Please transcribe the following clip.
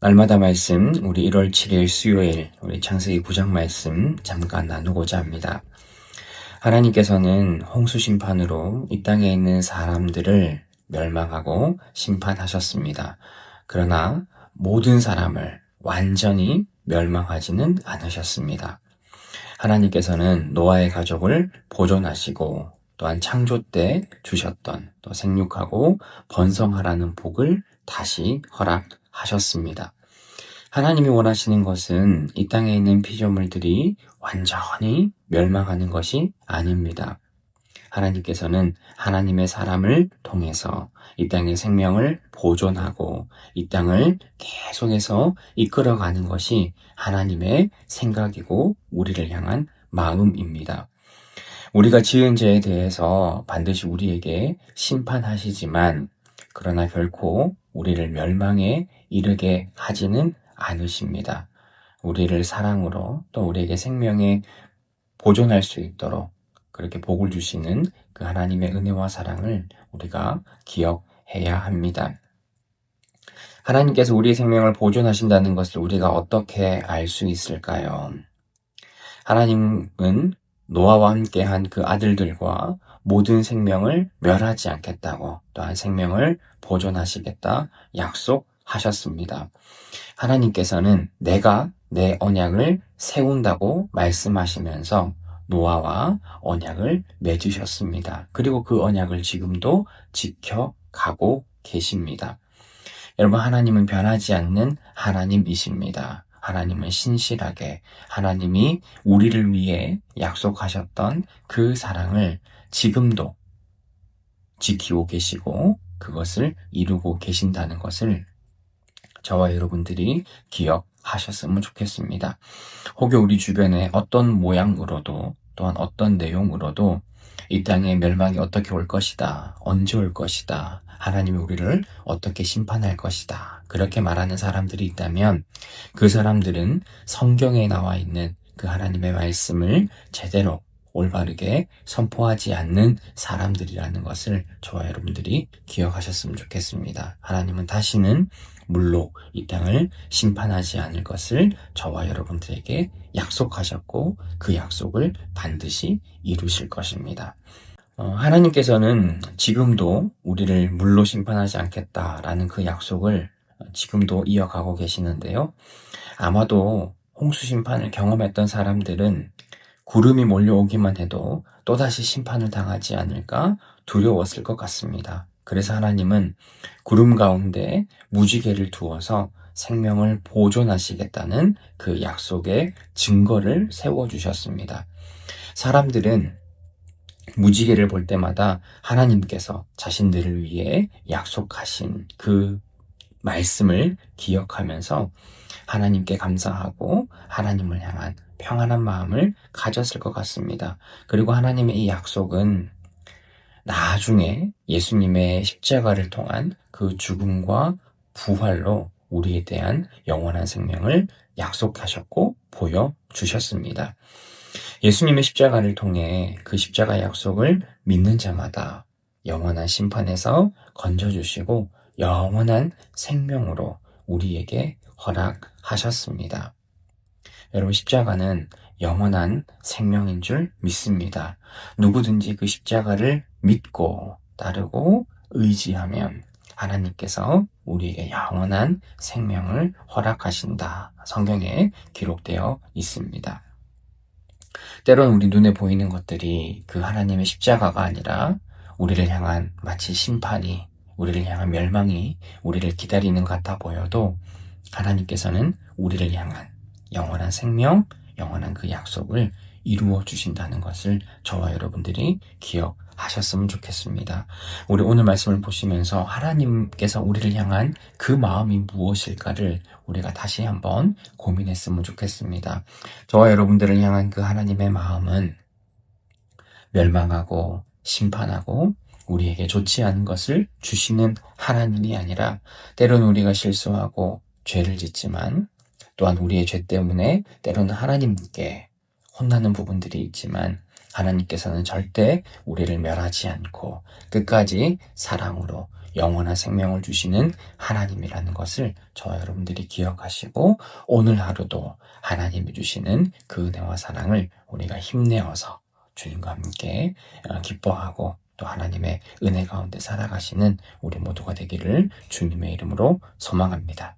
날마다 말씀, 우리 1월 7일 수요일, 우리 창세기 9장 말씀 잠깐 나누고자 합니다. 하나님께서는 홍수 심판으로 이 땅에 있는 사람들을 멸망하고 심판하셨습니다. 그러나 모든 사람을 완전히 멸망하지는 않으셨습니다. 하나님께서는 노아의 가족을 보존하시고 또한 창조 때 주셨던 또 생육하고 번성하라는 복을 다시 허락하셨습니다. 하나님이 원하시는 것은 이 땅에 있는 피조물들이 완전히 멸망하는 것이 아닙니다. 하나님께서는 하나님의 사람을 통해서 이 땅의 생명을 보존하고 이 땅을 계속해서 이끌어가는 것이 하나님의 생각이고 우리를 향한 마음입니다. 우리가 지은 죄에 대해서 반드시 우리에게 심판하시지만 그러나 결코 우리를 멸망에 이르게 하지는 않으십니다. 우리를 사랑으로 또 우리에게 생명에 보존할 수 있도록 그렇게 복을 주시는 그 하나님의 은혜와 사랑을 우리가 기억해야 합니다. 하나님께서 우리의 생명을 보존하신다는 것을 우리가 어떻게 알 수 있을까요? 하나님은 노아와 함께한 그 아들들과 모든 생명을 멸하지 않겠다고 또한 생명을 보존하시겠다 약속하셨습니다. 하나님께서는 내가 내 언약을 세운다고 말씀하시면서 노아와 언약을 맺으셨습니다. 그리고 그 언약을 지금도 지켜가고 계십니다. 여러분, 하나님은 변하지 않는 하나님이십니다. 하나님은 신실하게 하나님이 우리를 위해 약속하셨던 그 사랑을 지금도 지키고 계시고 그것을 이루고 계신다는 것을 저와 여러분들이 기억하셨으면 좋겠습니다. 혹여 우리 주변에 어떤 모양으로도 또한 어떤 내용으로도 이 땅의 멸망이 어떻게 올 것이다, 언제 올 것이다, 하나님이 우리를 어떻게 심판할 것이다 그렇게 말하는 사람들이 있다면 그 사람들은 성경에 나와 있는 그 하나님의 말씀을 제대로 올바르게 선포하지 않는 사람들이라는 것을 저와 여러분들이 기억하셨으면 좋겠습니다. 하나님은 다시는 물로 이 땅을 심판하지 않을 것을 저와 여러분들에게 약속하셨고 그 약속을 반드시 이루실 것입니다. 하나님께서는 지금도 우리를 물로 심판하지 않겠다라는 그 약속을 지금도 이어가고 계시는데요. 아마도 홍수 심판을 경험했던 사람들은 구름이 몰려오기만 해도 또다시 심판을 당하지 않을까 두려웠을 것 같습니다. 그래서 하나님은 구름 가운데 무지개를 두어서 생명을 보존하시겠다는 그 약속의 증거를 세워주셨습니다. 사람들은 무지개를 볼 때마다 하나님께서 자신들을 위해 약속하신 그 말씀을 기억하면서 하나님께 감사하고 하나님을 향한 평안한 마음을 가졌을 것 같습니다. 그리고 하나님의 이 약속은 나중에 예수님의 십자가를 통한 그 죽음과 부활로 우리에 대한 영원한 생명을 약속하셨고 보여주셨습니다. 예수님의 십자가를 통해 그 십자가 약속을 믿는 자마다 영원한 심판에서 건져주시고 영원한 생명으로 우리에게 허락하셨습니다. 여러분, 십자가는 영원한 생명인 줄 믿습니다. 누구든지 그 십자가를 믿고 따르고 의지하면 하나님께서 우리에게 영원한 생명을 허락하신다. 성경에 기록되어 있습니다. 때로는 우리 눈에 보이는 것들이 그 하나님의 십자가가 아니라 우리를 향한 마치 심판이, 우리를 향한 멸망이 우리를 기다리는 것 같아 보여도 하나님께서는 우리를 향한 영원한 생명, 영원한 그 약속을 이루어 주신다는 것을 저와 여러분들이 기억하셨으면 좋겠습니다. 우리 오늘 말씀을 보시면서 하나님께서 우리를 향한 그 마음이 무엇일까를 우리가 다시 한번 고민했으면 좋겠습니다. 저와 여러분들을 향한 그 하나님의 마음은 멸망하고 심판하고 우리에게 좋지 않은 것을 주시는 하나님이 아니라 때로는 우리가 실수하고 죄를 짓지만 또한 우리의 죄 때문에 때로는 하나님께 혼나는 부분들이 있지만 하나님께서는 절대 우리를 멸하지 않고 끝까지 사랑으로 영원한 생명을 주시는 하나님이라는 것을 저와 여러분들이 기억하시고 오늘 하루도 하나님이 주시는 그 은혜와 사랑을 우리가 힘내어서 주님과 함께 기뻐하고 또 하나님의 은혜 가운데 살아가시는 우리 모두가 되기를 주님의 이름으로 소망합니다.